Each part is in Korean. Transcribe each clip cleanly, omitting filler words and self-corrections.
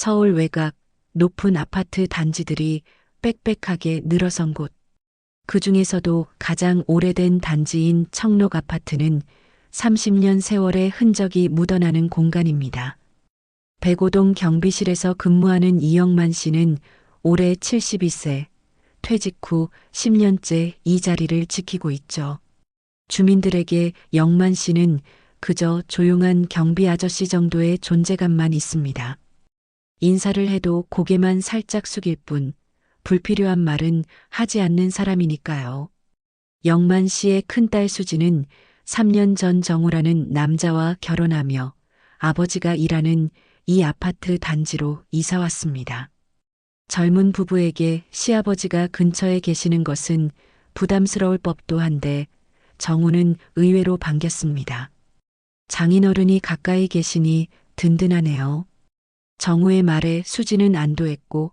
서울 외곽 높은 아파트 단지들이 빽빽하게 늘어선 곳. 그 중에서도 가장 오래된 단지인 청록 아파트는 30년 세월의 흔적이 묻어나는 공간입니다. 백오동 경비실에서 근무하는 이영만 씨는 올해 72세, 퇴직 후 10년째 이 자리를 지키고 있죠. 주민들에게 영만 씨는 그저 조용한 경비 아저씨 정도의 존재감만 있습니다. 인사를 해도 고개만 살짝 숙일 뿐, 불필요한 말은 하지 않는 사람이니까요. 영만 씨의 큰딸 수지는 3년 전 정우라는 남자와 결혼하며 아버지가 일하는 이 아파트 단지로 이사 왔습니다. 젊은 부부에게 시아버지가 근처에 계시는 것은 부담스러울 법도 한데 정우는 의외로 반겼습니다. 장인어른이 가까이 계시니 든든하네요. 정우의 말에 수지는 안도했고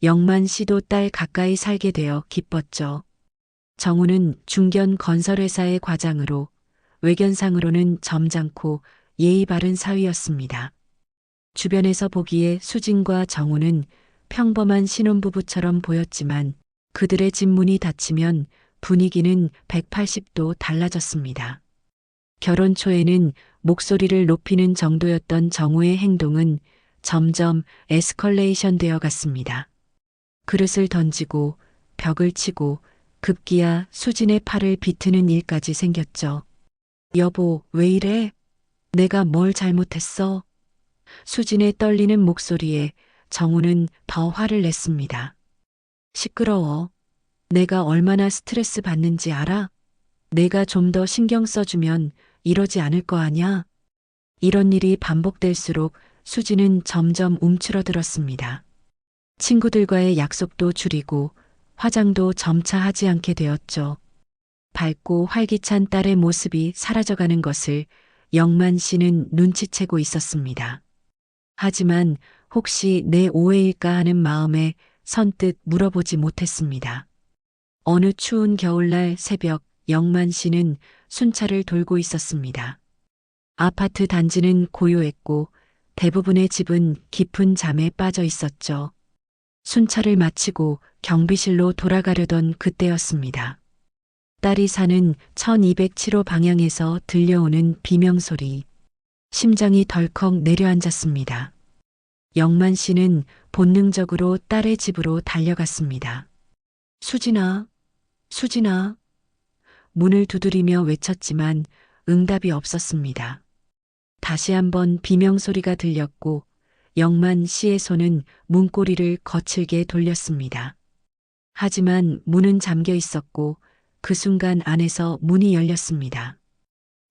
영만 씨도 딸 가까이 살게 되어 기뻤죠. 정우는 중견 건설회사의 과장으로 외견상으로는 점잖고 예의 바른 사위였습니다. 주변에서 보기에 수진과 정우는 평범한 신혼부부처럼 보였지만 그들의 집문이 닫히면 분위기는 180도 달라졌습니다. 결혼 초에는 목소리를 높이는 정도였던 정우의 행동은 점점 에스컬레이션 되어 갔습니다. 그릇을 던지고 벽을 치고 급기야 수진의 팔을 비트는 일까지 생겼죠. 여보, 왜 이래? 내가 뭘 잘못했어? 수진의 떨리는 목소리에 정우는 더 화를 냈습니다. 시끄러워. 내가 얼마나 스트레스 받는지 알아? 내가 좀 더 신경 써주면 이러지 않을 거 아냐? 이런 일이 반복될수록 수지는 점점 움츠러들었습니다. 친구들과의 약속도 줄이고 화장도 점차 하지 않게 되었죠. 밝고 활기찬 딸의 모습이 사라져가는 것을 영만 씨는 눈치채고 있었습니다. 하지만 혹시 내 오해일까 하는 마음에 선뜻 물어보지 못했습니다. 어느 추운 겨울날 새벽 영만 씨는 순찰을 돌고 있었습니다. 아파트 단지는 고요했고 대부분의 집은 깊은 잠에 빠져 있었죠. 순찰을 마치고 경비실로 돌아가려던 그때였습니다. 딸이 사는 1207호 방향에서 들려오는 비명소리. 심장이 덜컥 내려앉았습니다. 영만 씨는 본능적으로 딸의 집으로 달려갔습니다. 수진아, 수진아. 문을 두드리며 외쳤지만 응답이 없었습니다. 다시 한번 비명소리가 들렸고 영만 씨의 손은 문고리를 거칠게 돌렸습니다. 하지만 문은 잠겨 있었고 그 순간 안에서 문이 열렸습니다.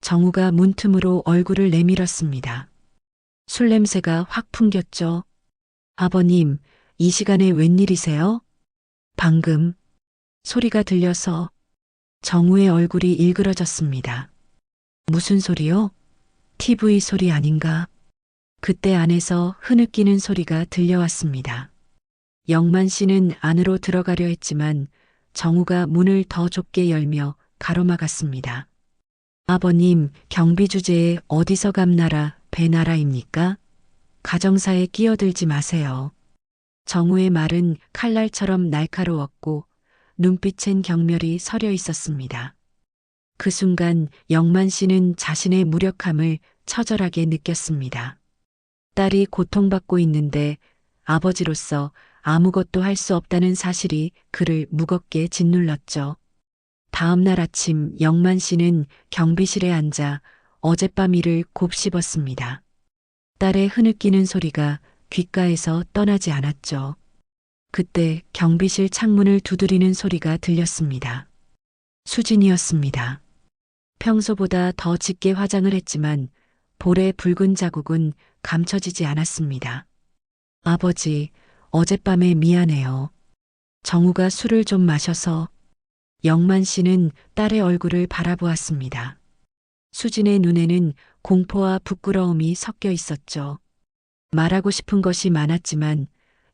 정우가 문틈으로 얼굴을 내밀었습니다. 술 냄새가 확 풍겼죠. 아버님, 이 시간에 웬일이세요? 방금 소리가 들려서 정우의 얼굴이 일그러졌습니다. 무슨 소리요? TV 소리 아닌가? 그때 안에서 흐느끼는 소리가 들려왔습니다. 영만 씨는 안으로 들어가려 했지만 정우가 문을 더 좁게 열며 가로막았습니다. 아버님, 경비 주제에 어디서 감나라, 배나라입니까? 가정사에 끼어들지 마세요. 정우의 말은 칼날처럼 날카로웠고 눈빛엔 경멸이 서려 있었습니다. 그 순간 영만 씨는 자신의 무력함을 처절하게 느꼈습니다. 딸이 고통받고 있는데 아버지로서 아무것도 할 수 없다는 사실이 그를 무겁게 짓눌렀죠. 다음 날 아침 영만 씨는 경비실에 앉아 어젯밤 일을 곱씹었습니다. 딸의 흐느끼는 소리가 귓가에서 떠나지 않았죠. 그때 경비실 창문을 두드리는 소리가 들렸습니다. 수진이었습니다. 평소보다 더 짙게 화장을 했지만 볼의 붉은 자국은 감춰지지 않았습니다. 아버지, 어젯밤에 미안해요. 정우가 술을 좀 마셔서. 영만 씨는 딸의 얼굴을 바라보았습니다. 수진의 눈에는 공포와 부끄러움이 섞여 있었죠. 말하고 싶은 것이 많았지만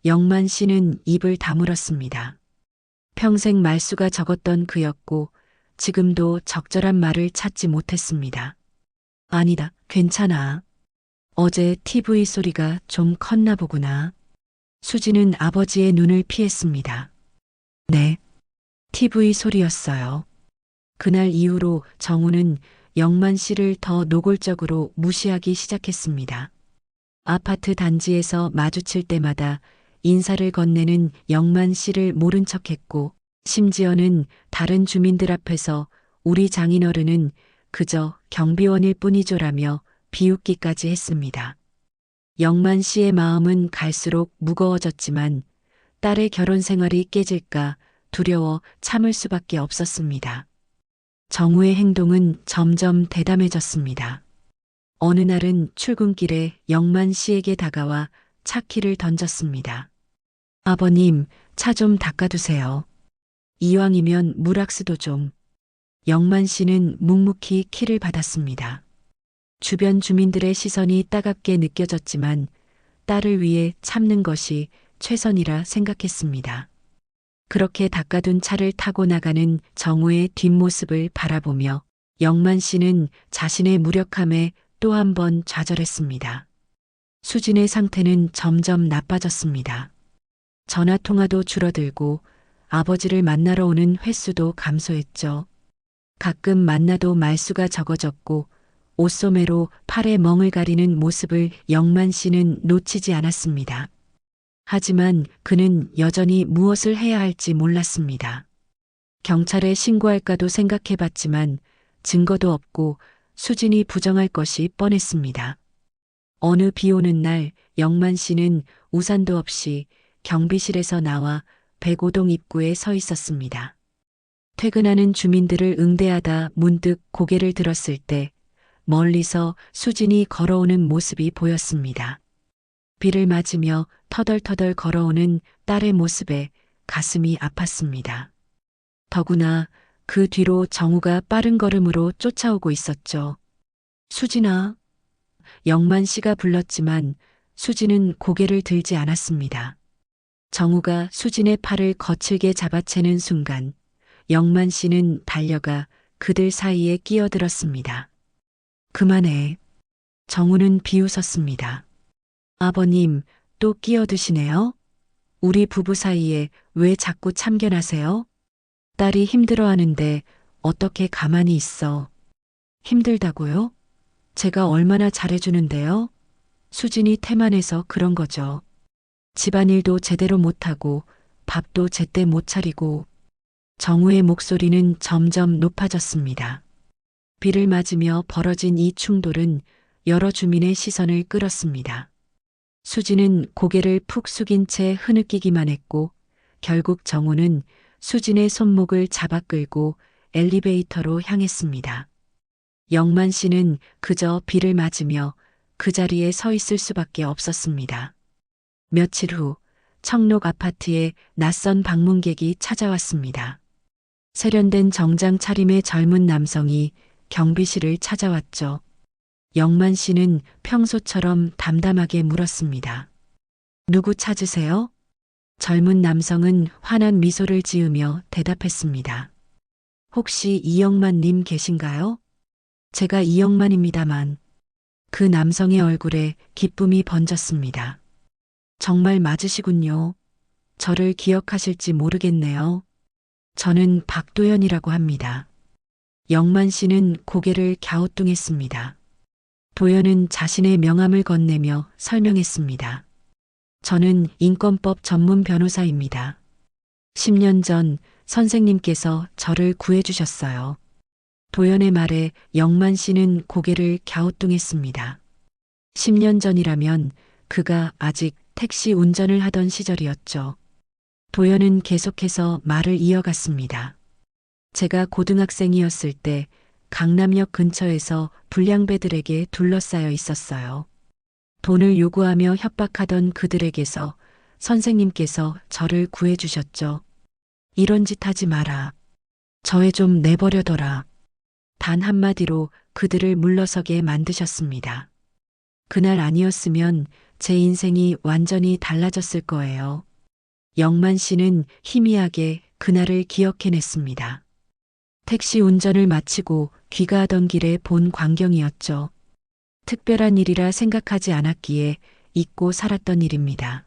영만 씨는 입을 다물었습니다. 평생 말수가 적었던 그였고 지금도 적절한 말을 찾지 못했습니다. 아니다, 괜찮아. 어제 TV 소리가 좀 컸나 보구나. 수지는 아버지의 눈을 피했습니다. 네. TV 소리였어요. 그날 이후로 정우는 영만 씨를 더 노골적으로 무시하기 시작했습니다. 아파트 단지에서 마주칠 때마다 인사를 건네는 영만 씨를 모른 척했고, 심지어는 다른 주민들 앞에서 우리 장인어른은 그저 경비원일 뿐이죠라며 비웃기까지 했습니다. 영만 씨의 마음은 갈수록 무거워졌지만 딸의 결혼 생활이 깨질까 두려워 참을 수밖에 없었습니다. 정우의 행동은 점점 대담해졌습니다. 어느 날은 출근길에 영만 씨에게 다가와 차키를 던졌습니다. 아버님, 차 좀 닦아두세요. 이왕이면 물악스도 좀. 영만 씨는 묵묵히 키를 받았습니다. 주변 주민들의 시선이 따갑게 느껴졌지만 딸을 위해 참는 것이 최선이라 생각했습니다. 그렇게 닦아둔 차를 타고 나가는 정우의 뒷모습을 바라보며 영만 씨는 자신의 무력함에 또 한 번 좌절했습니다. 수진의 상태는 점점 나빠졌습니다. 전화 통화도 줄어들고 아버지를 만나러 오는 횟수도 감소했죠. 가끔 만나도 말수가 적어졌고 옷소매로 팔에 멍을 가리는 모습을 영만 씨는 놓치지 않았습니다. 하지만 그는 여전히 무엇을 해야 할지 몰랐습니다. 경찰에 신고할까도 생각해봤지만 증거도 없고 수진이 부정할 것이 뻔했습니다. 어느 비 오는 날 영만 씨는 우산도 없이 경비실에서 나와 105동 입구에 서 있었습니다. 퇴근하는 주민들을 응대하다 문득 고개를 들었을 때 멀리서 수진이 걸어오는 모습이 보였습니다. 비를 맞으며 터덜터덜 걸어오는 딸의 모습에 가슴이 아팠습니다. 더구나 그 뒤로 정우가 빠른 걸음으로 쫓아오고 있었죠. 수진아. 영만 씨가 불렀지만 수진은 고개를 들지 않았습니다. 정우가 수진의 팔을 거칠게 잡아채는 순간 영만 씨는 달려가 그들 사이에 끼어들었습니다. 그만해. 정우는 비웃었습니다. 아버님, 또 끼어드시네요? 우리 부부 사이에 왜 자꾸 참견하세요? 딸이 힘들어하는데 어떻게 가만히 있어? 힘들다고요? 제가 얼마나 잘해주는데요? 수진이 태만해서 그런 거죠. 집안일도 제대로 못하고 밥도 제때 못 차리고. 정우의 목소리는 점점 높아졌습니다. 비를 맞으며 벌어진 이 충돌은 여러 주민의 시선을 끌었습니다. 수진은 고개를 푹 숙인 채 흐느끼기만 했고 결국 정우는 수진의 손목을 잡아 끌고 엘리베이터로 향했습니다. 영만 씨는 그저 비를 맞으며 그 자리에 서 있을 수밖에 없었습니다. 며칠 후 청록 아파트에 낯선 방문객이 찾아왔습니다. 세련된 정장 차림의 젊은 남성이 경비실을 찾아왔죠. 영만 씨는 평소처럼 담담하게 물었습니다. 누구 찾으세요? 젊은 남성은 환한 미소를 지으며 대답했습니다. 혹시 이영만 님 계신가요? 제가 이영만입니다만. 그 남성의 얼굴에 기쁨이 번졌습니다. 정말 맞으시군요. 저를 기억하실지 모르겠네요. 저는 박도연이라고 합니다. 영만 씨는 고개를 갸우뚱했습니다. 도연은 자신의 명함을 건네며 설명했습니다. 저는 인권법 전문 변호사입니다. 10년 전 선생님께서 저를 구해주셨어요. 도연의 말에 영만 씨는 고개를 갸우뚱했습니다. 10년 전이라면 그가 아직 택시 운전을 하던 시절이었죠. 도연은 계속해서 말을 이어갔습니다. 제가 고등학생이었을 때 강남역 근처에서 불량배들에게 둘러싸여 있었어요. 돈을 요구하며 협박하던 그들에게서 선생님께서 저를 구해주셨죠. 이런 짓 하지 마라. 저애 좀 내버려둬라. 단 한마디로 그들을 물러서게 만드셨습니다. 그날 아니었으면 제 인생이 완전히 달라졌을 거예요. 영만 씨는 희미하게 그날을 기억해냈습니다. 택시 운전을 마치고 귀가하던 길에 본 광경이었죠. 특별한 일이라 생각하지 않았기에 잊고 살았던 일입니다.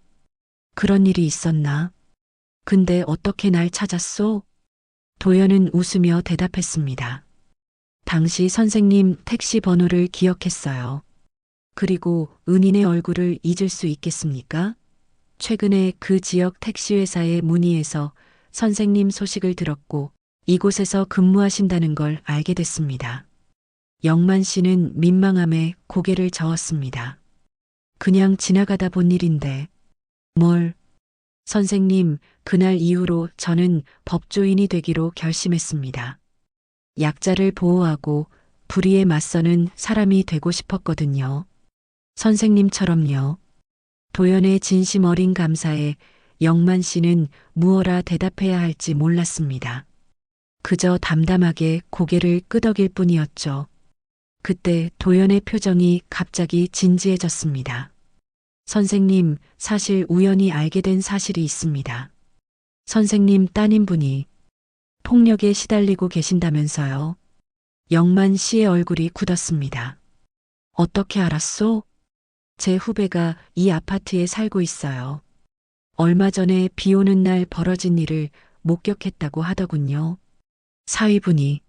그런 일이 있었나? 근데 어떻게 날 찾았소? 도연은 웃으며 대답했습니다. 당시 선생님 택시 번호를 기억했어요. 그리고 은인의 얼굴을 잊을 수 있겠습니까? 최근에 그 지역 택시회사에 문의해서 선생님 소식을 들었고 이곳에서 근무하신다는 걸 알게 됐습니다. 영만 씨는 민망함에 고개를 저었습니다. 그냥 지나가다 본 일인데 뭘? 선생님, 그날 이후로 저는 법조인이 되기로 결심했습니다. 약자를 보호하고 불의에 맞서는 사람이 되고 싶었거든요. 선생님처럼요. 도연의 진심 어린 감사에 영만 씨는 무어라 대답해야 할지 몰랐습니다. 그저 담담하게 고개를 끄덕일 뿐이었죠. 그때 도연의 표정이 갑자기 진지해졌습니다. 선생님, 사실 우연히 알게 된 사실이 있습니다. 선생님 따님분이 폭력에 시달리고 계신다면서요. 영만 씨의 얼굴이 굳었습니다. 어떻게 알았소? 제 후배가 이 아파트에 살고 있어요. 얼마 전에 비 오는 날 벌어진 일을 목격했다고 하더군요. 사위분이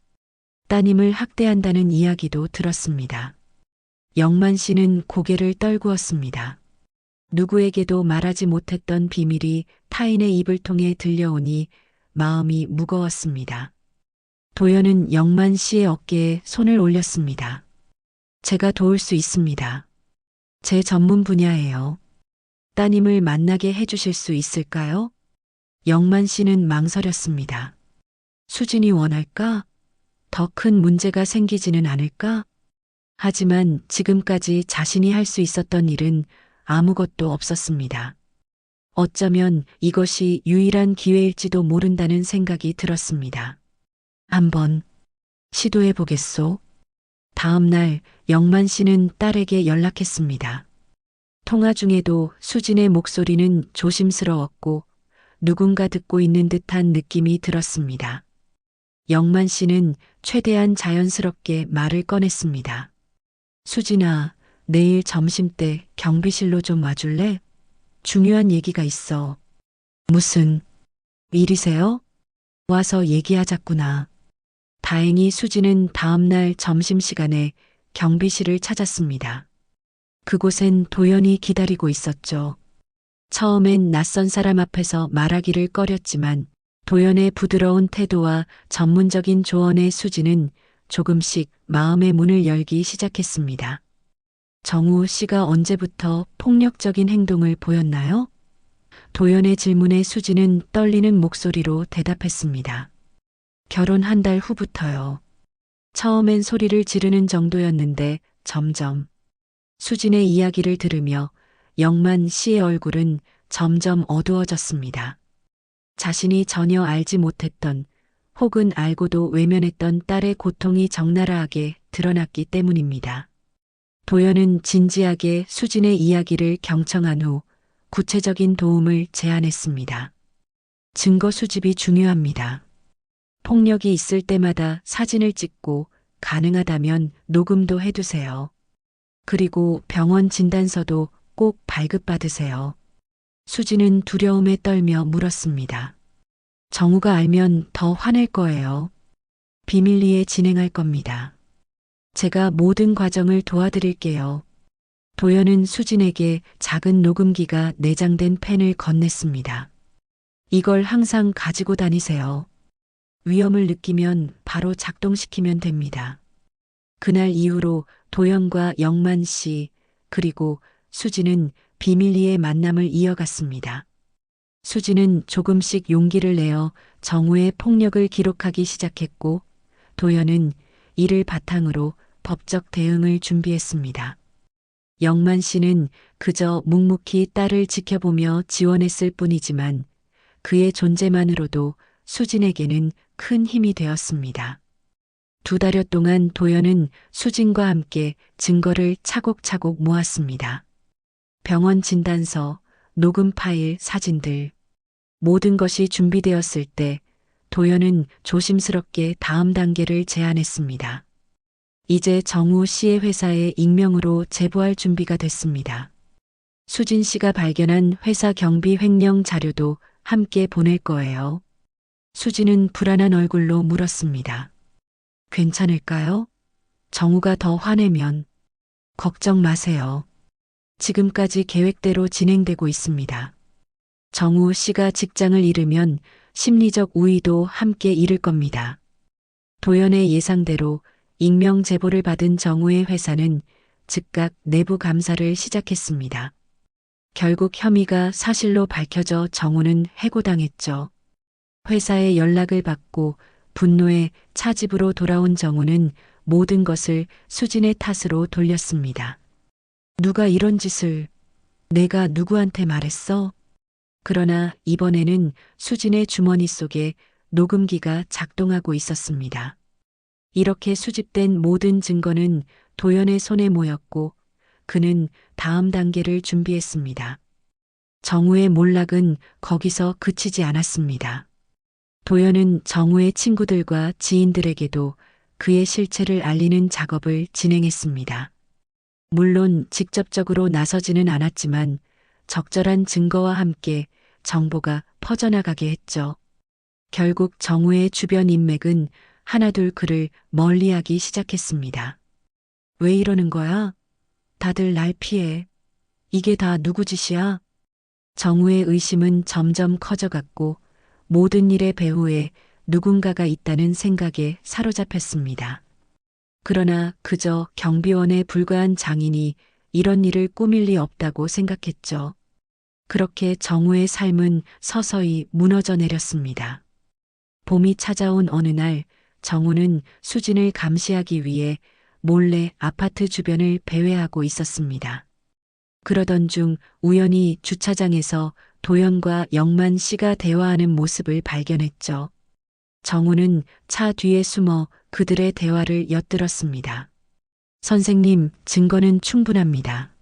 따님을 학대한다는 이야기도 들었습니다. 영만 씨는 고개를 떨구었습니다. 누구에게도 말하지 못했던 비밀이 타인의 입을 통해 들려오니 마음이 무거웠습니다. 도연은 영만 씨의 어깨에 손을 올렸습니다. 제가 도울 수 있습니다. 제 전문 분야예요. 따님을 만나게 해주실 수 있을까요? 영만 씨는 망설였습니다. 수진이 원할까? 더 큰 문제가 생기지는 않을까? 하지만 지금까지 자신이 할 수 있었던 일은 아무것도 없었습니다. 어쩌면 이것이 유일한 기회일지도 모른다는 생각이 들었습니다. 한번 시도해 보겠소. 다음 날 영만 씨는 딸에게 연락했습니다. 통화 중에도 수진의 목소리는 조심스러웠고 누군가 듣고 있는 듯한 느낌이 들었습니다. 영만 씨는 최대한 자연스럽게 말을 꺼냈습니다. 수진아, 내일 점심때 경비실로 좀 와줄래? 중요한 얘기가 있어. 무슨 일이세요? 와서 얘기하자꾸나. 다행히 수진은 다음날 점심시간에 경비실을 찾았습니다. 그곳엔 도연이 기다리고 있었죠. 처음엔 낯선 사람 앞에서 말하기를 꺼렸지만 도연의 부드러운 태도와 전문적인 조언에 수진은 조금씩 마음의 문을 열기 시작했습니다. 정우 씨가 언제부터 폭력적인 행동을 보였나요? 도연의 질문에 수진은 떨리는 목소리로 대답했습니다. 결혼 한 달 후부터요. 처음엔 소리를 지르는 정도였는데 점점 수진의 이야기를 들으며 영만 씨의 얼굴은 점점 어두워졌습니다. 자신이 전혀 알지 못했던 혹은 알고도 외면했던 딸의 고통이 적나라하게 드러났기 때문입니다. 도연은 진지하게 수진의 이야기를 경청한 후 구체적인 도움을 제안했습니다. 증거 수집이 중요합니다. 폭력이 있을 때마다 사진을 찍고 가능하다면 녹음도 해두세요. 그리고 병원 진단서도 꼭 발급받으세요. 수진은 두려움에 떨며 물었습니다. 정우가 알면 더 화낼 거예요. 비밀리에 진행할 겁니다. 제가 모든 과정을 도와드릴게요. 도연은 수진에게 작은 녹음기가 내장된 펜을 건넸습니다. 이걸 항상 가지고 다니세요. 위험을 느끼면 바로 작동시키면 됩니다. 그날 이후로 도연과 영만 씨 그리고 수진은 비밀리에 만남을 이어갔습니다. 수진은 조금씩 용기를 내어 정우의 폭력을 기록하기 시작했고 도연은 이를 바탕으로 법적 대응을 준비했습니다. 영만 씨는 그저 묵묵히 딸을 지켜보며 지원했을 뿐이지만 그의 존재만으로도 수진에게는 큰 힘이 되었습니다. 2달여 동안 도연은 수진과 함께 증거를 차곡차곡 모았습니다. 병원 진단서, 녹음 파일, 사진들. 모든 것이 준비되었을 때 도연은 조심스럽게 다음 단계를 제안했습니다. 이제 정우 씨의 회사에 익명으로 제보할 준비가 됐습니다. 수진 씨가 발견한 회사 경비 횡령 자료도 함께 보낼 거예요. 수진은 불안한 얼굴로 물었습니다. 괜찮을까요? 정우가 더 화내면. 걱정 마세요. 지금까지 계획대로 진행되고 있습니다. 정우 씨가 직장을 잃으면 심리적 우위도 함께 잃을 겁니다. 도연의 예상대로 익명 제보를 받은 정우의 회사는 즉각 내부 감사를 시작했습니다. 결국 혐의가 사실로 밝혀져 정우는 해고당했죠. 회사에 연락을 받고 분노에 차집으로 돌아온 정우는 모든 것을 수진의 탓으로 돌렸습니다. 누가 이런 짓을, 내가 누구한테 말했어? 그러나 이번에는 수진의 주머니 속에 녹음기가 작동하고 있었습니다. 이렇게 수집된 모든 증거는 도연의 손에 모였고 그는 다음 단계를 준비했습니다. 정우의 몰락은 거기서 그치지 않았습니다. 도연은 정우의 친구들과 지인들에게도 그의 실체를 알리는 작업을 진행했습니다. 물론 직접적으로 나서지는 않았지만 적절한 증거와 함께 정보가 퍼져나가게 했죠. 결국 정우의 주변 인맥은 하나둘 그를 멀리하기 시작했습니다. 왜 이러는 거야? 다들 날 피해. 이게 다 누구 짓이야? 정우의 의심은 점점 커져갔고 모든 일의 배후에 누군가가 있다는 생각에 사로잡혔습니다. 그러나 그저 경비원에 불과한 장인이 이런 일을 꾸밀 리 없다고 생각했죠. 그렇게 정우의 삶은 서서히 무너져 내렸습니다. 봄이 찾아온 어느 날 정우는 수진을 감시하기 위해 몰래 아파트 주변을 배회하고 있었습니다. 그러던 중 우연히 주차장에서 도연과 영만 씨가 대화하는 모습을 발견했죠. 정우는 차 뒤에 숨어 그들의 대화를 엿들었습니다. 선생님, 증거는 충분합니다.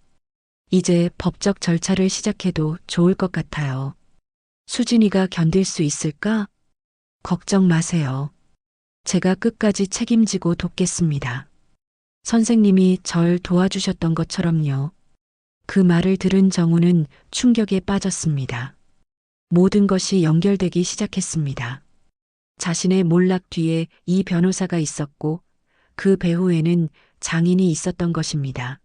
이제 법적 절차를 시작해도 좋을 것 같아요. 수진이가 견딜 수 있을까? 걱정 마세요. 제가 끝까지 책임지고 돕겠습니다. 선생님이 절 도와주셨던 것처럼요. 그 말을 들은 정우는 충격에 빠졌습니다. 모든 것이 연결되기 시작했습니다. 자신의 몰락 뒤에 이 변호사가 있었고 그 배후에는 장인이 있었던 것입니다.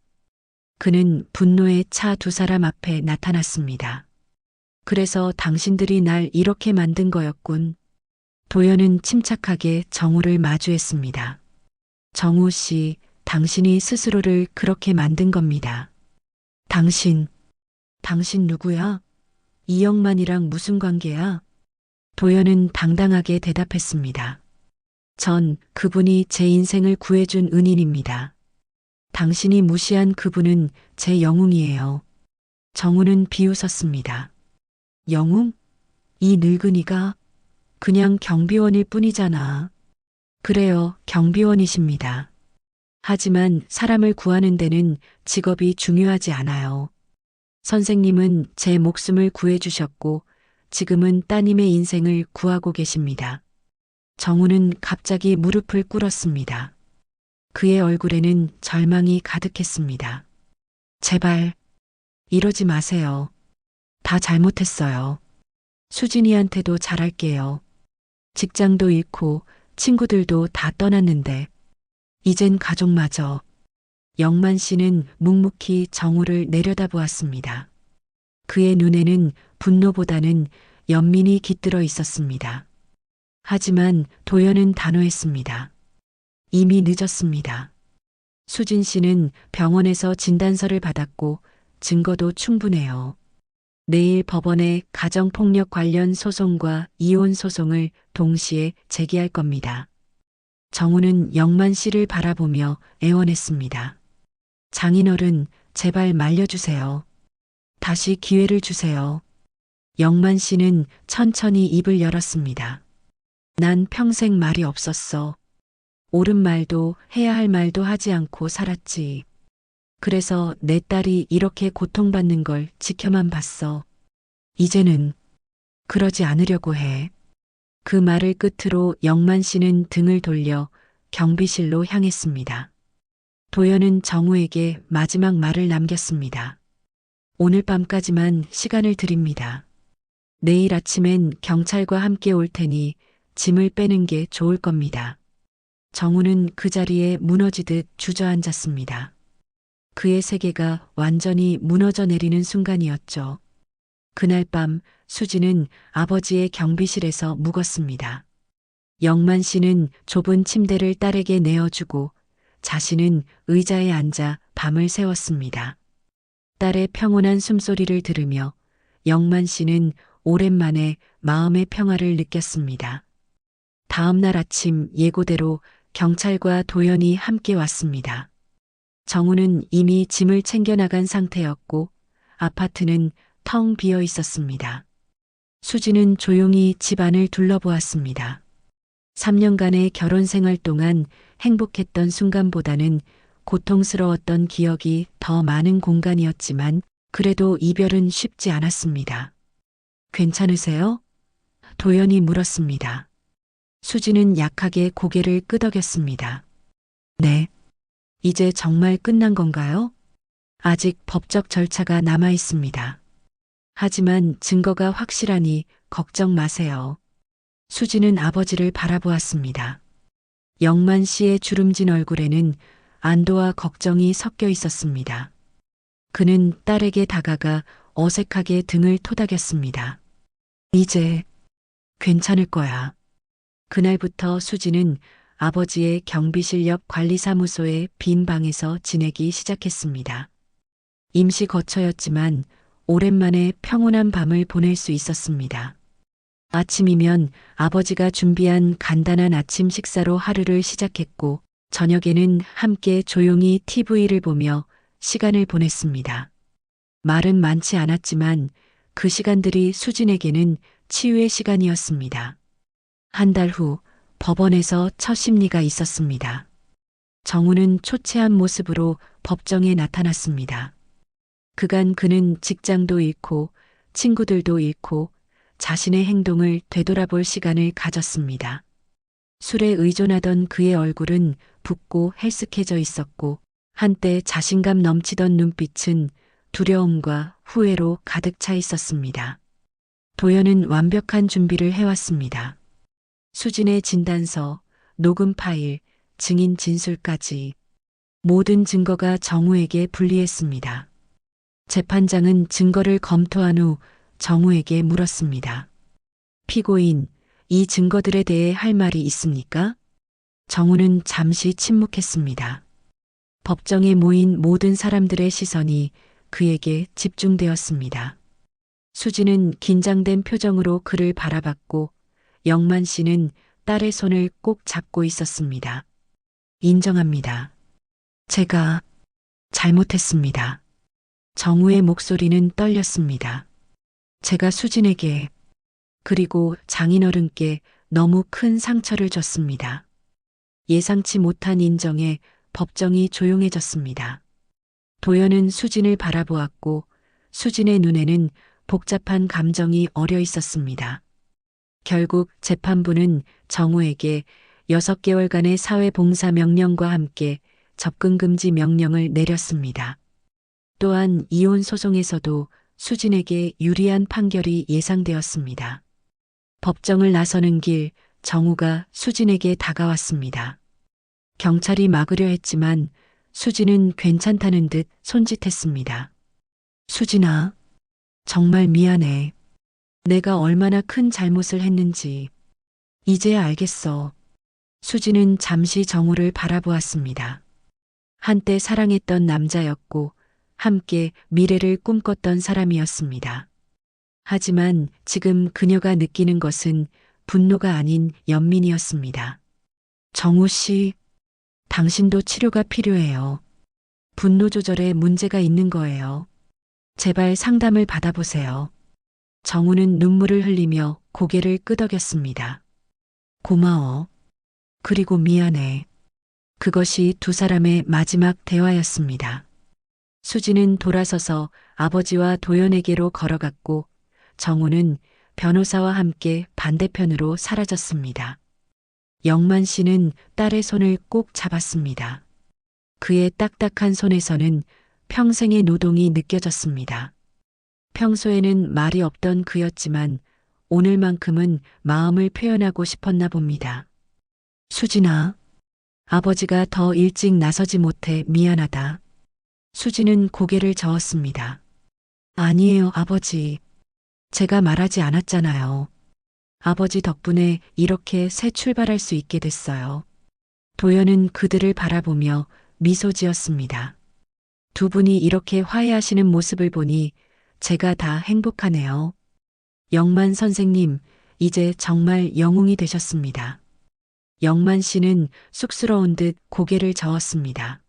그는 분노에 차 두 사람 앞에 나타났습니다. 그래서 당신들이 날 이렇게 만든 거였군. 도연은 침착하게 정우를 마주했습니다. 정우 씨, 당신이 스스로를 그렇게 만든 겁니다. 당신 누구야? 이영만이랑 무슨 관계야? 도연은 당당하게 대답했습니다. 전 그분이 제 인생을 구해준 은인입니다. 당신이 무시한 그분은 제 영웅이에요. 정우는 비웃었습니다. 영웅? 이 늙은이가 그냥 경비원일 뿐이잖아. 그래요, 경비원이십니다. 하지만 사람을 구하는 데는 직업이 중요하지 않아요. 선생님은 제 목숨을 구해주셨고 지금은 따님의 인생을 구하고 계십니다. 정우는 갑자기 무릎을 꿇었습니다. 그의 얼굴에는 절망이 가득했습니다. 제발, 이러지 마세요. 다 잘못했어요. 수진이한테도 잘할게요. 직장도 잃고 친구들도 다 떠났는데 이젠 가족마저. 영만 씨는 묵묵히 정우를 내려다보았습니다. 그의 눈에는 분노보다는 연민이 깃들어 있었습니다. 하지만 도연은 단호했습니다. 이미 늦었습니다. 수진 씨는 병원에서 진단서를 받았고 증거도 충분해요. 내일 법원에 가정폭력 관련 소송과 이혼 소송을 동시에 제기할 겁니다. 정우는 영만 씨를 바라보며 애원했습니다. 장인어른, 제발 말려주세요. 다시 기회를 주세요. 영만 씨는 천천히 입을 열었습니다. 난 평생 말이 없었어. 옳은 말도 해야 할 말도 하지 않고 살았지. 그래서 내 딸이 이렇게 고통받는 걸 지켜만 봤어. 이제는 그러지 않으려고 해. 그 말을 끝으로 영만 씨는 등을 돌려 경비실로 향했습니다. 도연은 정우에게 마지막 말을 남겼습니다. 오늘 밤까지만 시간을 드립니다. 내일 아침엔 경찰과 함께 올 테니 짐을 빼는 게 좋을 겁니다. 정우는 그 자리에 무너지듯 주저앉았습니다. 그의 세계가 완전히 무너져 내리는 순간이었죠. 그날 밤 수지는 아버지의 경비실에서 묵었습니다. 영만 씨는 좁은 침대를 딸에게 내어주고 자신은 의자에 앉아 밤을 새웠습니다. 딸의 평온한 숨소리를 들으며 영만 씨는 오랜만에 마음의 평화를 느꼈습니다. 다음 날 아침 예고대로 경찰과 도연이 함께 왔습니다. 정우는 이미 짐을 챙겨 나간 상태였고 아파트는 텅 비어 있었습니다. 수지는 조용히 집 안을 둘러보았습니다. 3년간의 결혼 생활 동안 행복했던 순간보다는 고통스러웠던 기억이 더 많은 공간이었지만 그래도 이별은 쉽지 않았습니다. 괜찮으세요? 도연이 물었습니다. 수지는 약하게 고개를 끄덕였습니다. 네. 이제 정말 끝난 건가요? 아직 법적 절차가 남아 있습니다. 하지만 증거가 확실하니 걱정 마세요. 수지는 아버지를 바라보았습니다. 영만 씨의 주름진 얼굴에는 안도와 걱정이 섞여 있었습니다. 그는 딸에게 다가가 어색하게 등을 토닥였습니다. 이제 괜찮을 거야. 그날부터 수지는 아버지의 경비실 옆 관리사무소의 빈 방에서 지내기 시작했습니다. 임시 거처였지만 오랜만에 평온한 밤을 보낼 수 있었습니다. 아침이면 아버지가 준비한 간단한 아침 식사로 하루를 시작했고 저녁에는 함께 조용히 TV를 보며 시간을 보냈습니다. 말은 많지 않았지만 그 시간들이 수진에게는 치유의 시간이었습니다. 한 달 후 법원에서 첫 심리가 있었습니다. 정우는 초췌한 모습으로 법정에 나타났습니다. 그간 그는 직장도 잃고 친구들도 잃고 자신의 행동을 되돌아볼 시간을 가졌습니다. 술에 의존하던 그의 얼굴은 붓고 헬쓱해져 있었고 한때 자신감 넘치던 눈빛은 두려움과 후회로 가득 차 있었습니다. 도연은 완벽한 준비를 해왔습니다. 수진의 진단서, 녹음 파일, 증인 진술까지 모든 증거가 정우에게 불리했습니다. 재판장은 증거를 검토한 후 정우에게 물었습니다. 피고인, 이 증거들에 대해 할 말이 있습니까? 정우는 잠시 침묵했습니다. 법정에 모인 모든 사람들의 시선이 그에게 집중되었습니다. 수지는 긴장된 표정으로 그를 바라봤고 영만 씨는 딸의 손을 꼭 잡고 있었습니다. 인정합니다. 제가 잘못했습니다. 정우의 목소리는 떨렸습니다. 제가 수진에게 그리고 장인어른께 너무 큰 상처를 줬습니다. 예상치 못한 인정에 법정이 조용해졌습니다. 도연은 수진을 바라보았고 수진의 눈에는 복잡한 감정이 어려 있었습니다. 결국 재판부는 정우에게 6개월간의 사회봉사 명령과 함께 접근금지 명령을 내렸습니다. 또한 이혼 소송에서도 수진에게 유리한 판결이 예상되었습니다. 법정을 나서는 길 정우가 수진에게 다가왔습니다. 경찰이 막으려 했지만 수진은 괜찮다는 듯 손짓했습니다. 수진아, 정말 미안해. 내가 얼마나 큰 잘못을 했는지 이제야 알겠어. 수진은 잠시 정우를 바라보았습니다. 한때 사랑했던 남자였고 함께 미래를 꿈꿨던 사람이었습니다. 하지만 지금 그녀가 느끼는 것은 분노가 아닌 연민이었습니다. 정우 씨, 당신도 치료가 필요해요. 분노 조절에 문제가 있는 거예요. 제발 상담을 받아보세요. 정우는 눈물을 흘리며 고개를 끄덕였습니다. 고마워. 그리고 미안해. 그것이 두 사람의 마지막 대화였습니다. 수지는 돌아서서 아버지와 도연에게로 걸어갔고 정우는 변호사와 함께 반대편으로 사라졌습니다. 영만 씨는 딸의 손을 꼭 잡았습니다. 그의 딱딱한 손에서는 평생의 노동이 느껴졌습니다. 평소에는 말이 없던 그였지만 오늘만큼은 마음을 표현하고 싶었나 봅니다. 수진아, 아버지가 더 일찍 나서지 못해 미안하다. 수진은 고개를 저었습니다. 아니에요, 아버지. 제가 말하지 않았잖아요. 아버지 덕분에 이렇게 새 출발할 수 있게 됐어요. 도연은 그들을 바라보며 미소 지었습니다. 두 분이 이렇게 화해하시는 모습을 보니 제가 다 행복하네요. 영만 선생님, 이제 정말 영웅이 되셨습니다. 영만 씨는 쑥스러운 듯 고개를 저었습니다.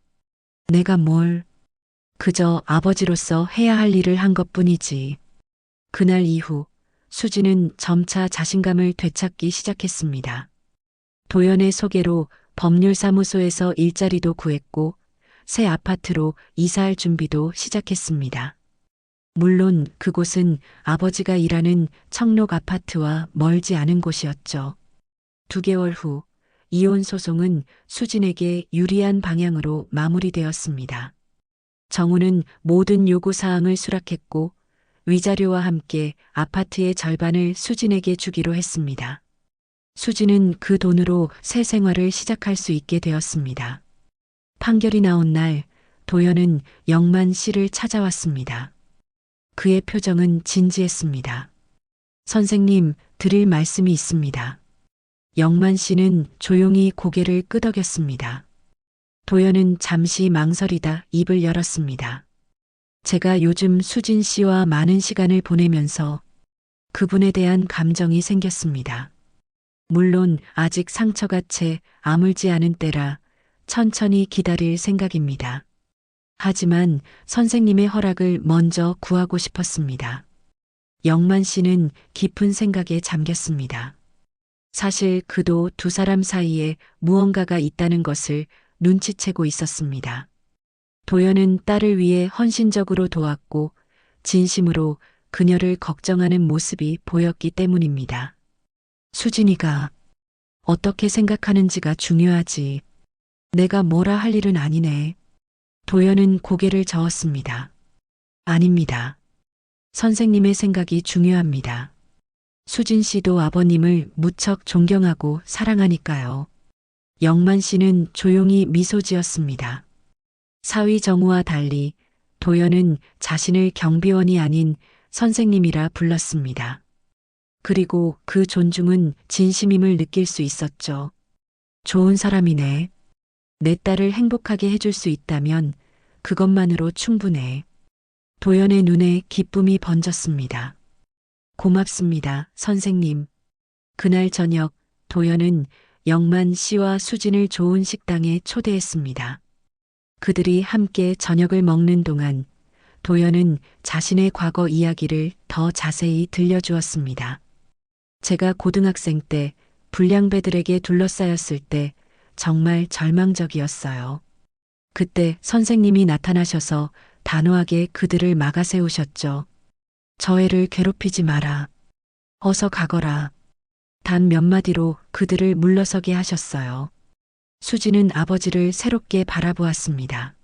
내가 뭘, 그저 아버지로서 해야 할 일을 한 것뿐이지. 그날 이후 수지는 점차 자신감을 되찾기 시작했습니다. 도연의 소개로 법률사무소에서 일자리도 구했고 새 아파트로 이사할 준비도 시작했습니다. 물론 그곳은 아버지가 일하는 청록 아파트와 멀지 않은 곳이었죠. 2개월 후 이혼 소송은 수진에게 유리한 방향으로 마무리되었습니다. 정우는 모든 요구사항을 수락했고 위자료와 함께 아파트의 절반을 수진에게 주기로 했습니다. 수진은 그 돈으로 새 생활을 시작할 수 있게 되었습니다. 판결이 나온 날 도연은 영만 씨를 찾아왔습니다. 그의 표정은 진지했습니다. 선생님, 드릴 말씀이 있습니다. 영만 씨는 조용히 고개를 끄덕였습니다. 도연은 잠시 망설이다 입을 열었습니다. 제가 요즘 수진 씨와 많은 시간을 보내면서 그분에 대한 감정이 생겼습니다. 물론 아직 상처가 채 아물지 않은 때라 천천히 기다릴 생각입니다. 하지만 선생님의 허락을 먼저 구하고 싶었습니다. 영만 씨는 깊은 생각에 잠겼습니다. 사실 그도 두 사람 사이에 무언가가 있다는 것을 눈치채고 있었습니다. 도연은 딸을 위해 헌신적으로 도왔고 진심으로 그녀를 걱정하는 모습이 보였기 때문입니다. 수진이가 어떻게 생각하는지가 중요하지. 내가 뭐라 할 일은 아니네. 도연은 고개를 저었습니다. 아닙니다. 선생님의 생각이 중요합니다. 수진 씨도 아버님을 무척 존경하고 사랑하니까요. 영만 씨는 조용히 미소 지었습니다. 사위 정우와 달리 도연은 자신을 경비원이 아닌 선생님이라 불렀습니다. 그리고 그 존중은 진심임을 느낄 수 있었죠. 좋은 사람이네. 내 딸을 행복하게 해줄 수 있다면 그것만으로 충분해. 도연의 눈에 기쁨이 번졌습니다. 고맙습니다, 선생님. 그날 저녁 도연은 영만 씨와 수진을 좋은 식당에 초대했습니다. 그들이 함께 저녁을 먹는 동안 도연은 자신의 과거 이야기를 더 자세히 들려주었습니다. 제가 고등학생 때 불량배들에게 둘러싸였을 때 정말 절망적이었어요. 그때 선생님이 나타나셔서 단호하게 그들을 막아세우셨죠. 저 애를 괴롭히지 마라. 어서 가거라. 단 몇 마디로 그들을 물러서게 하셨어요. 수지는 아버지를 새롭게 바라보았습니다.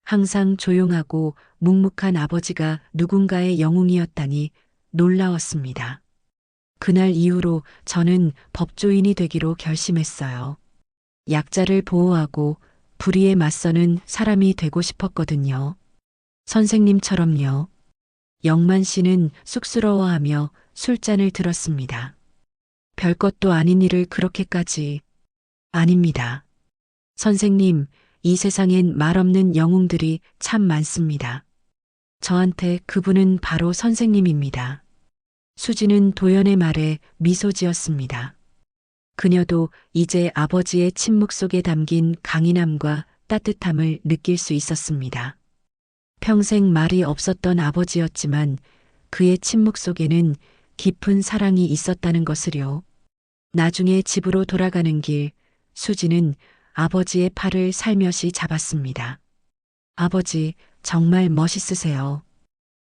항상 조용하고 묵묵한 아버지가 누군가의 영웅이었다니 놀라웠습니다. 그날 이후로 저는 법조인이 되기로 결심했어요. 약자를 보호하고 불의에 맞서는 사람이 되고 싶었거든요. 선생님처럼요. 영만 씨는 쑥스러워하며 술잔을 들었습니다. 별것도 아닌 일을 그렇게까지. 아닙니다. 선생님, 이 세상엔 말없는 영웅들이 참 많습니다. 저한테 그분은 바로 선생님입니다. 수지는 도연의 말에 미소 지었습니다. 그녀도 이제 아버지의 침묵 속에 담긴 강인함과 따뜻함을 느낄 수 있었습니다. 평생 말이 없었던 아버지였지만 그의 침묵 속에는 깊은 사랑이 있었다는 것을요. 나중에 집으로 돌아가는 길, 수지는 아버지의 팔을 살며시 잡았습니다. 아버지, 정말 멋있으세요.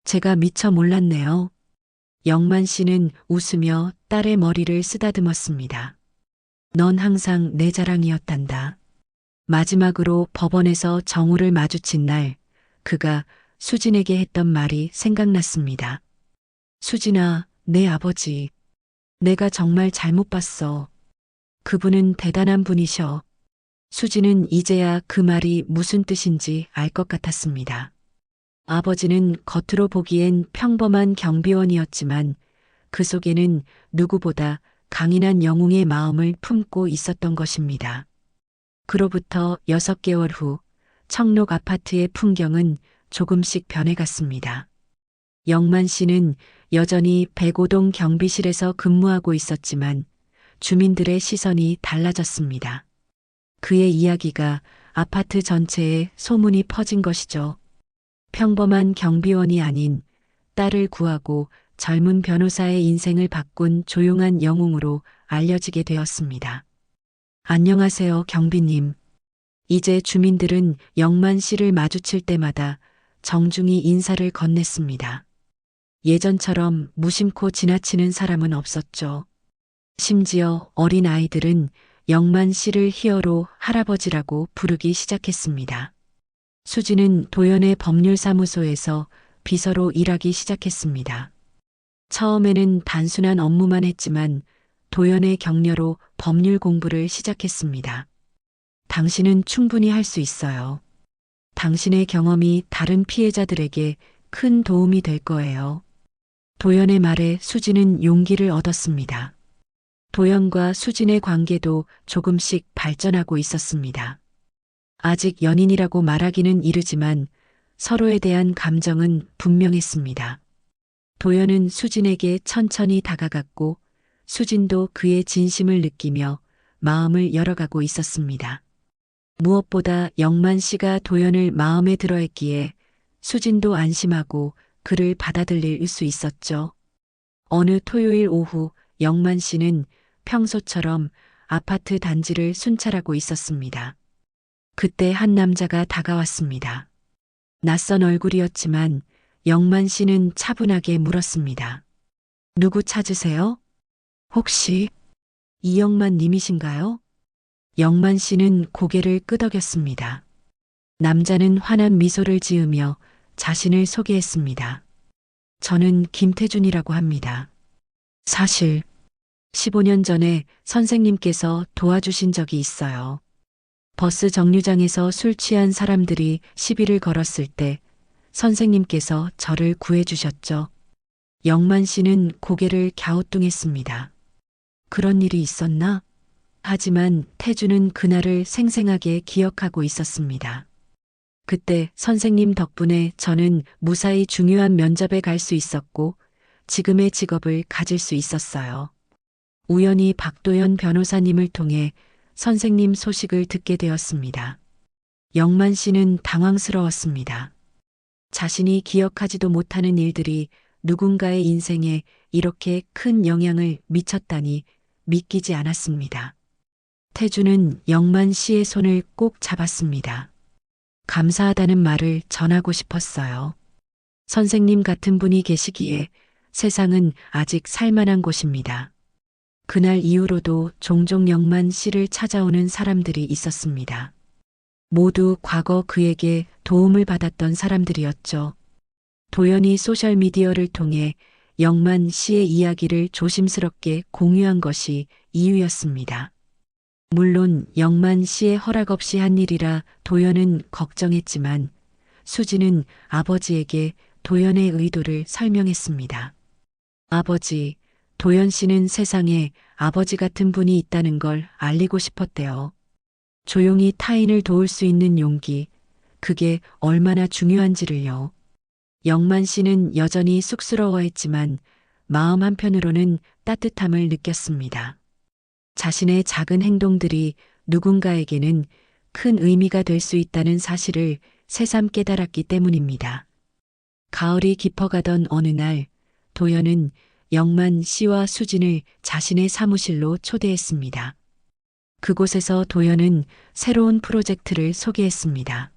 제가 미처 몰랐네요. 영만 씨는 웃으며 딸의 머리를 쓰다듬었습니다. 넌 항상 내 자랑이었단다. 마지막으로 법원에서 정우를 마주친 날, 그가 수진에게 했던 말이 생각났습니다. 수진아, 내 아버지. 내가 정말 잘못 봤어. 그분은 대단한 분이셔. 수진은 이제야 그 말이 무슨 뜻인지 알 것 같았습니다. 아버지는 겉으로 보기엔 평범한 경비원이었지만 그 속에는 누구보다 강인한 영웅의 마음을 품고 있었던 것입니다. 그로부터 6개월 후 청록 아파트의 풍경은 조금씩 변해갔습니다. 영만 씨는 여전히 백오동 경비실에서 근무하고 있었지만 주민들의 시선이 달라졌습니다. 그의 이야기가 아파트 전체에 소문이 퍼진 것이죠. 평범한 경비원이 아닌 딸을 구하고 젊은 변호사의 인생을 바꾼 조용한 영웅으로 알려지게 되었습니다. 안녕하세요, 경비님. 이제 주민들은 영만 씨를 마주칠 때마다 정중히 인사를 건넸습니다. 예전처럼 무심코 지나치는 사람은 없었죠. 심지어 어린 아이들은 영만 씨를 히어로 할아버지라고 부르기 시작했습니다. 수지는 도연의 법률사무소에서 비서로 일하기 시작했습니다. 처음에는 단순한 업무만 했지만 도연의 격려로 법률 공부를 시작했습니다. 당신은 충분히 할 수 있어요. 당신의 경험이 다른 피해자들에게 큰 도움이 될 거예요. 도연의 말에 수지는 용기를 얻었습니다. 도연과 수진의 관계도 조금씩 발전하고 있었습니다. 아직 연인이라고 말하기는 이르지만 서로에 대한 감정은 분명했습니다. 도연은 수진에게 천천히 다가갔고 수진도 그의 진심을 느끼며 마음을 열어가고 있었습니다. 무엇보다 영만 씨가 도연을 마음에 들어했기에 수진도 안심하고 그를 받아들일 수 있었죠. 어느 토요일 오후 영만 씨는 평소처럼 아파트 단지를 순찰하고 있었습니다. 그때 한 남자가 다가왔습니다. 낯선 얼굴이었지만 영만 씨는 차분하게 물었습니다. 누구 찾으세요? 혹시 이영만 님이신가요? 영만 씨는 고개를 끄덕였습니다. 남자는 환한 미소를 지으며 자신을 소개했습니다. 저는 김태준이라고 합니다. 사실 15년 전에 선생님께서 도와주신 적이 있어요. 버스 정류장에서 술 취한 사람들이 시비를 걸었을 때 선생님께서 저를 구해주셨죠. 영만 씨는 고개를 갸우뚱했습니다. 그런 일이 있었나? 하지만 태주는 그날을 생생하게 기억하고 있었습니다. 그때 선생님 덕분에 저는 무사히 중요한 면접에 갈 수 있었고 지금의 직업을 가질 수 있었어요. 우연히 박도연 변호사님을 통해 선생님 소식을 듣게 되었습니다. 영만 씨는 당황스러웠습니다. 자신이 기억하지도 못하는 일들이 누군가의 인생에 이렇게 큰 영향을 미쳤다니 믿기지 않았습니다. 태주는 영만 씨의 손을 꼭 잡았습니다. 감사하다는 말을 전하고 싶었어요. 선생님 같은 분이 계시기에 세상은 아직 살만한 곳입니다. 그날 이후로도 종종 영만 씨를 찾아오는 사람들이 있었습니다. 모두 과거 그에게 도움을 받았던 사람들이었죠. 도연이 소셜미디어를 통해 영만 씨의 이야기를 조심스럽게 공유한 것이 이유였습니다. 물론 영만 씨의 허락 없이 한 일이라 도연은 걱정했지만 수지는 아버지에게 도연의 의도를 설명했습니다. 아버지, 도연 씨는 세상에 아버지 같은 분이 있다는 걸 알리고 싶었대요. 조용히 타인을 도울 수 있는 용기, 그게 얼마나 중요한지를요. 영만 씨는 여전히 쑥스러워했지만 마음 한편으로는 따뜻함을 느꼈습니다. 자신의 작은 행동들이 누군가에게는 큰 의미가 될 수 있다는 사실을 새삼 깨달았기 때문입니다. 가을이 깊어가던 어느 날 도연은 영만 씨와 수진을 자신의 사무실로 초대했습니다. 그곳에서 도연은 새로운 프로젝트를 소개했습니다.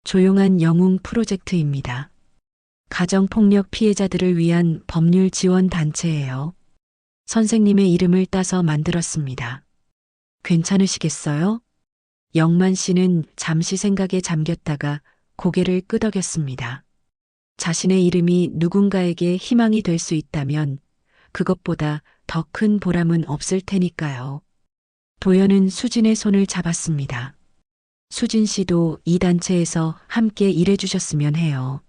조용한 영웅 프로젝트입니다. 가정폭력 피해자들을 위한 법률 지원 단체예요. 선생님의 이름을 따서 만들었습니다. 괜찮으시겠어요? 영만 씨는 잠시 생각에 잠겼다가 고개를 끄덕였습니다. 자신의 이름이 누군가에게 희망이 될 수 있다면 그것보다 더 큰 보람은 없을 테니까요. 도연은 수진의 손을 잡았습니다. 수진 씨도 이 단체에서 함께 일해주셨으면 해요.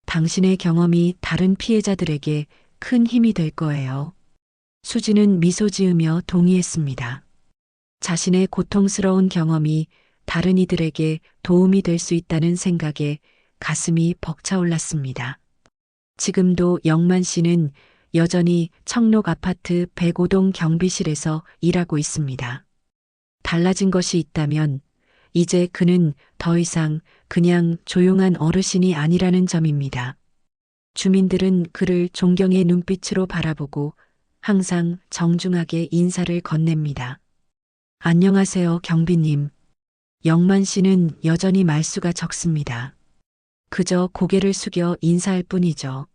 당신의 경험이 다른 피해자들에게 큰 힘이 될 거예요. 수진은 미소 지으며 동의했습니다. 자신의 고통스러운 경험이 다른 이들에게 도움이 될 수 있다는 생각에 가슴이 벅차올랐습니다. 지금도 영만 씨는 여전히 청록 아파트 105동 경비실에서 일하고 있습니다. 달라진 것이 있다면 이제 그는 더 이상 그냥 조용한 어르신이 아니라는 점입니다. 주민들은 그를 존경의 눈빛으로 바라보고 항상 정중하게 인사를 건넵니다. 안녕하세요, 경비님. 영만 씨는 여전히 말수가 적습니다. 그저 고개를 숙여 인사할 뿐이죠.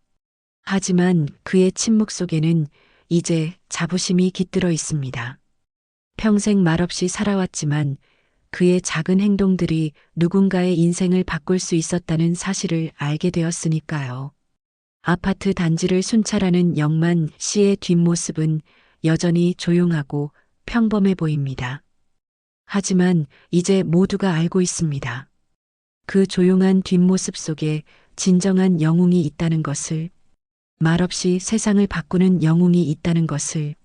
하지만 그의 침묵 속에는 이제 자부심이 깃들어 있습니다. 평생 말없이 살아왔지만 그의 작은 행동들이 누군가의 인생을 바꿀 수 있었다는 사실을 알게 되었으니까요. 아파트 단지를 순찰하는 영만 씨의 뒷모습은 여전히 조용하고 평범해 보입니다. 하지만 이제 모두가 알고 있습니다. 그 조용한 뒷모습 속에 진정한 영웅이 있다는 것을, 말없이 세상을 바꾸는 영웅이 있다는 것을.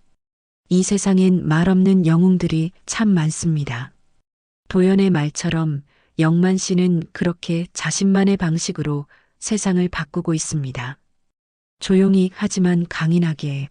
이 세상엔 말없는 영웅들이 참 많습니다. 도연의 말처럼 영만 씨는 그렇게 자신만의 방식으로 세상을 바꾸고 있습니다. 조용히 하지만 강인하게.